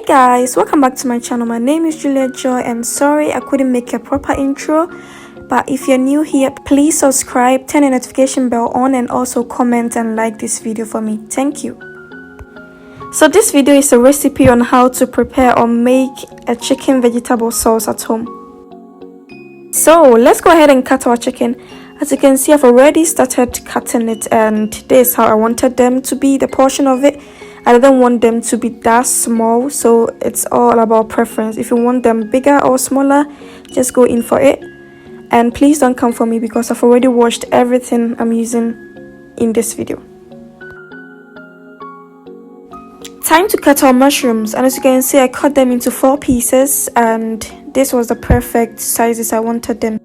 Guys, welcome back to my channel. My name is Juliet Joy, and sorry I couldn't make a proper intro, but if you're new here, please subscribe, turn the notification bell on, and also comment and like this video for me. Thank you. So this video is a recipe on how to prepare or make a chicken vegetable sauce at home. So let's go ahead and cut our chicken. As you can see, I've already started cutting it, and this is how I wanted them to be, the portion of it. I didn't want them to be that small, so it's all about preference. If you want them bigger or smaller, just go in for it. And please don't come for me because I've already washed everything I'm using in this video. Time to cut our mushrooms, and as you can see, I cut them into 4 pieces, and this was the perfect sizes I wanted them.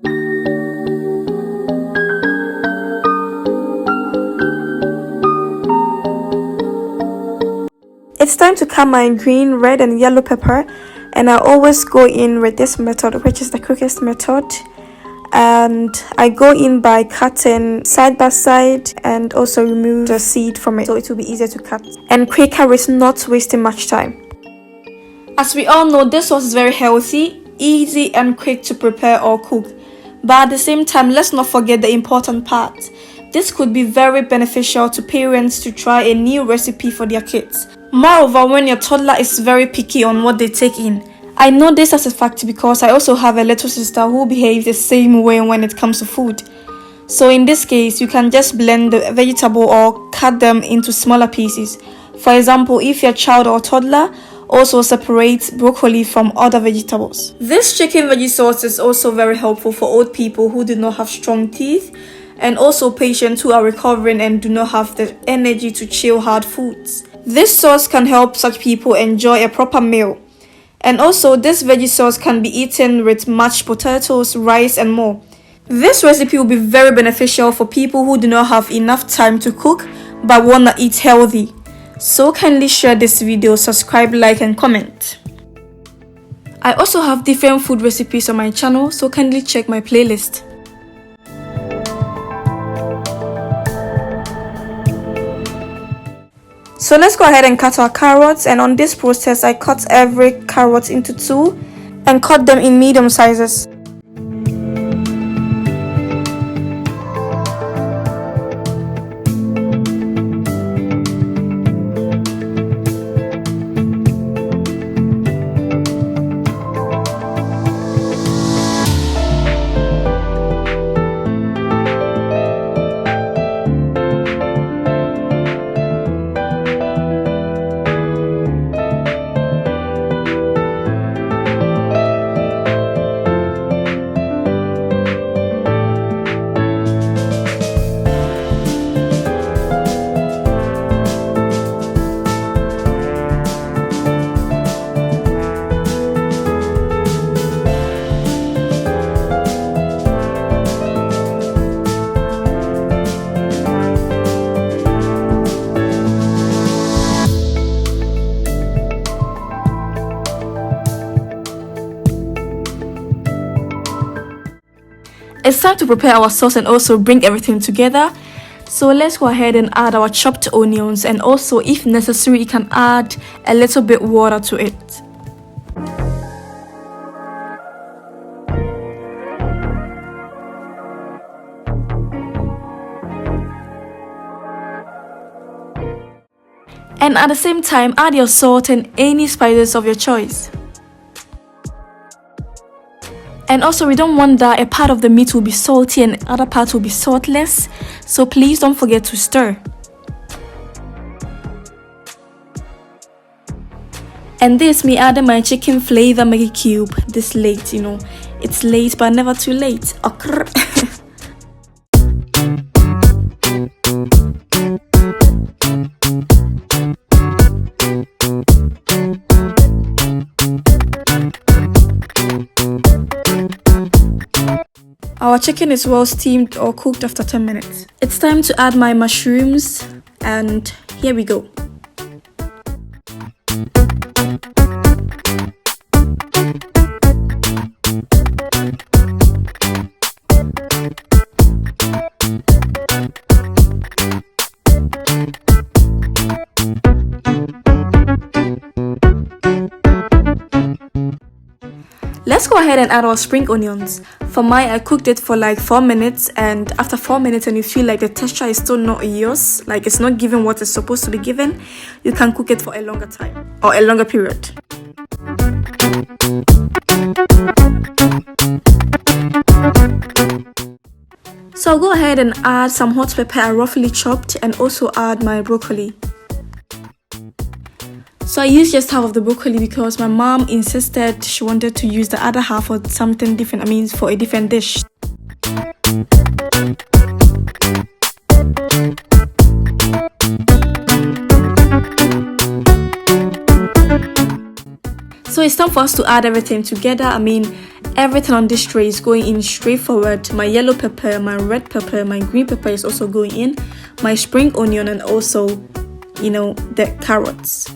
It's time to cut my green, red, and yellow pepper, and I always go in with this method, which is the quickest method. And I go in by cutting side by side and also remove the seed from it, so it will be easier to cut and quicker with not wasting much time. As we all know, this sauce is very healthy, easy, and quick to prepare or cook. But at the same time, let's not forget the important part. This could be very beneficial to parents to try a new recipe for their kids. Moreover, when your toddler is very picky on what they take in. I know this as a fact because I also have a little sister who behaves the same way when it comes to food. So in this case, you can just blend the vegetable or cut them into smaller pieces. For example, if your child or toddler also separates broccoli from other vegetables. This chicken veggie sauce is also very helpful for old people who do not have strong teeth, and also patients who are recovering and do not have the energy to chew hard foods. This sauce can help such people enjoy a proper meal. And also, this veggie sauce can be eaten with mashed potatoes, rice, and more. This recipe will be very beneficial for people who do not have enough time to cook but want to eat healthy. So kindly share this video, subscribe, like, and comment. I also have different food recipes on my channel, so kindly check my playlist. So let's go ahead and cut our carrots, and on this process I cut every carrot into 2 and cut them in medium sizes. It's time to prepare our sauce and also bring everything together. So let's go ahead and add our chopped onions, and also if necessary you can add a little bit water to it. And at the same time, add your salt and any spices of your choice. And also, we don't want that a part of the meat will be salty and other part will be saltless, so please don't forget to stir. And this, me adding my chicken flavor Maggie cube this late, you know. It's late but never too late. Akara. Our chicken is well steamed or cooked after 10 minutes. It's time to add my mushrooms, and here we go. Let's go ahead and add our spring onions. For mine, I cooked it for like 4 minutes, and after 4 minutes and you feel like the texture is still not yours, like it's not giving what it's supposed to be given, you can cook it for a longer time or a longer period. So I'll go ahead and add some hot pepper I roughly chopped, and also add my broccoli. So I used just half of the broccoli because my mom insisted she wanted to use the other half for something different, for a different dish. So it's time for us to add everything together. Everything on this tray is going in straightforward. My yellow pepper, my red pepper, my green pepper is also going in, my spring onion, and also, the carrots.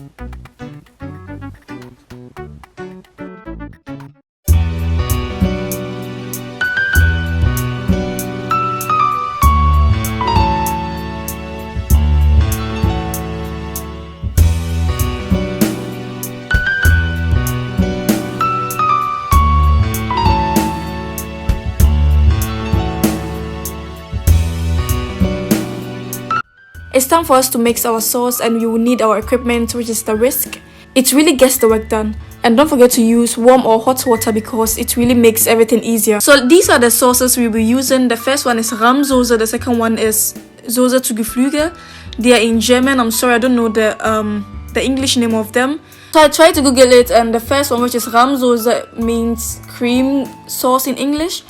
It's time for us to mix our sauce, and we will need our equipment, which is the whisk. It really gets the work done. And don't forget to use warm or hot water because it really makes everything easier. So these are the sauces we'll be using. The first one is Rahmsoße, the second one is Soße zu Geflügel. They are in German. I'm sorry, I don't know the English name of them. So I tried to Google it, and the first one, which is Rahmsoße, means cream sauce in English.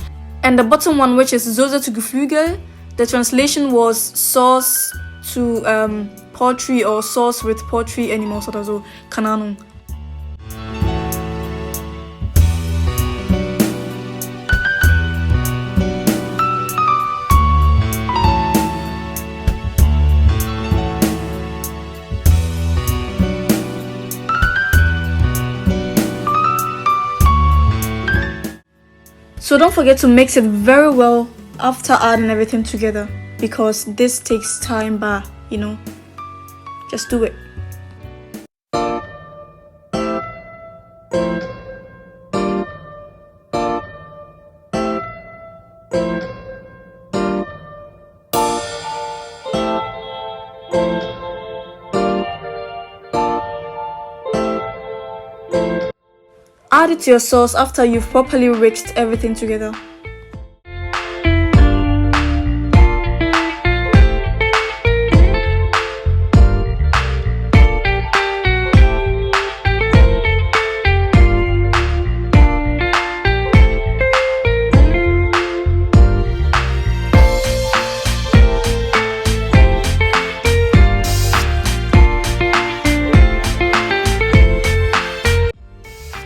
And the bottom one, which is Soße zu Geflügel, the translation was sauce to poultry or sauce with poultry animals oder so, keine Ahnung. So don't forget to mix it very well after adding everything together, because this takes time, but just do it. Add it to your sauce after you've properly mixed everything together.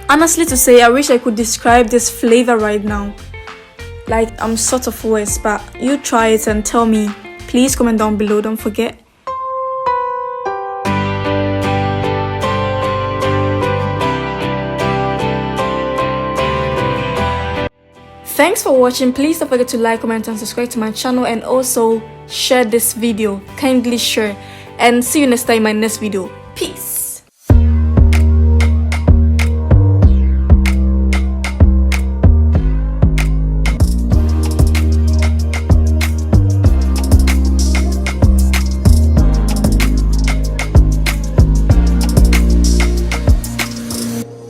Honestly to say, I wish I could describe this flavor right now. Like, I'm sort of worse, but you try it and tell me. Please comment down below, don't forget. Thanks for watching. Please don't forget to like, comment and subscribe to my channel, and also share this video. Kindly share, and see you next time in my next video. Peace.